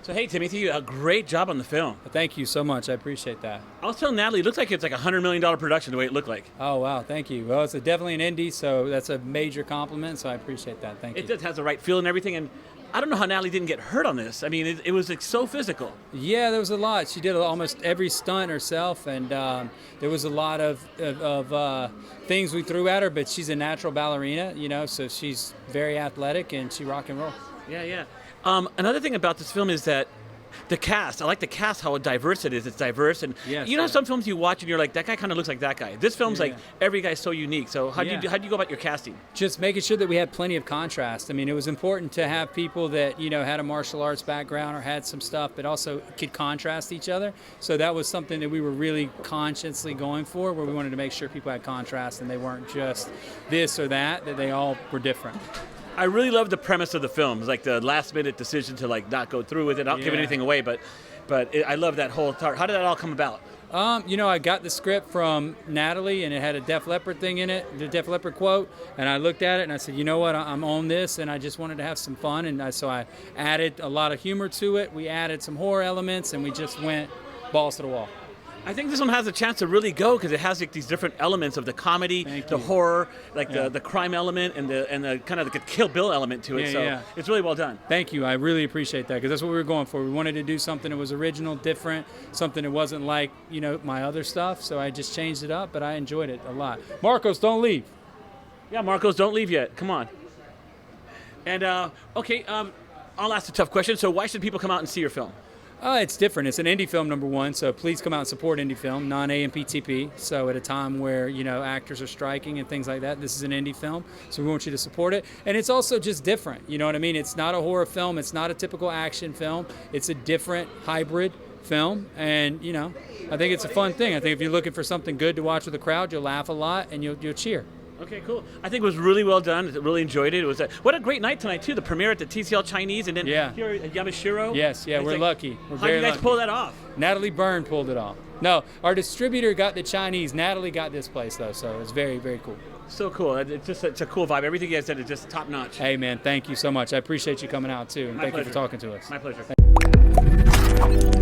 So hey, Timothy, a great job on the film. Thank you so much. I appreciate that. I was telling Natalie, it looks like it's like a $100 million production the way it looked like. Oh, wow. Thank you. Well, it's definitely an indie, so that's a major compliment, so I appreciate that. Thank you. It just has the right feel and everything, and I don't know how Natalie didn't get hurt on this. I mean, it was like so physical. Yeah, there was a lot. She did almost every stunt herself, and there was a lot of things we threw at her, but she's a natural ballerina, you know, so she's very athletic, and she rock and roll. Yeah, yeah. Another thing about this film is that the cast. I like the cast, how diverse it is. It's diverse, and Yes, you know yeah. some films you watch and you're like, that guy kind of looks like that guy. This film's Yeah, like yeah. every guy's so unique. So how do Yeah. you go about your casting? Just making sure that we had plenty of contrast. I mean, it was important to have people that, you know, had a martial arts background or had some stuff, but also could contrast each other. So that was something that we were really consciously going for, where we wanted to make sure people had contrast and they weren't just this or that they all were different. I really love the premise of the film. It's like the last minute decision to like not go through with it. Not giving Yeah. anything away, but I love that whole part. How did that all come about? You know, I got the script from Natalie, and it had a Def Leppard thing in it, the Def Leppard quote, and I looked at it and I said, you know what, I'm on this, and I just wanted to have some fun, and so I added a lot of humor to it. We added some horror elements, and we just went balls to the wall. I think this one has a chance to really go because it has like these different elements of the comedy, Thank the you. horror, like Yeah. the crime element, and the kind of like a Kill Bill element to it. Yeah, so yeah. it's really well done. Thank you. I really appreciate that, because that's what we were going for. We wanted to do something that was original, different, something that wasn't like, you know, my other stuff, so I just changed it up, but I enjoyed it a lot. Marcos, don't leave. Yeah, Marcos, don't leave yet. Come on. And okay, I'll ask a tough question. So why should people come out and see your film? It's different. It's an indie film, number one, so please come out and support indie film, non-AMPTP. So at a time where, you know, actors are striking and things like that, this is an indie film, so we want you to support it. And it's also just different, you know what I mean? It's not a horror film. It's not a typical action film. It's a different hybrid film, and, you know, I think it's a fun thing. I think if you're looking for something good to watch with a crowd, you'll laugh a lot and you'll cheer. Okay, cool. I think it was really well done. I really enjoyed it. It was what a great night tonight too. The premiere at the TCL Chinese, and then Yeah. here at Yamashiro. Yes, yeah, It's we're like, lucky. We're How did very you guys lucky. pull that off? Natalie Byrne pulled it off. No, our distributor got the Chinese. Natalie got this place, though, so it's very, very cool. So cool. It's a cool vibe. Everything you guys said is just top notch. Hey, man, thank you so much. I appreciate you coming out, too, and My thank you pleasure. for talking to us. My pleasure.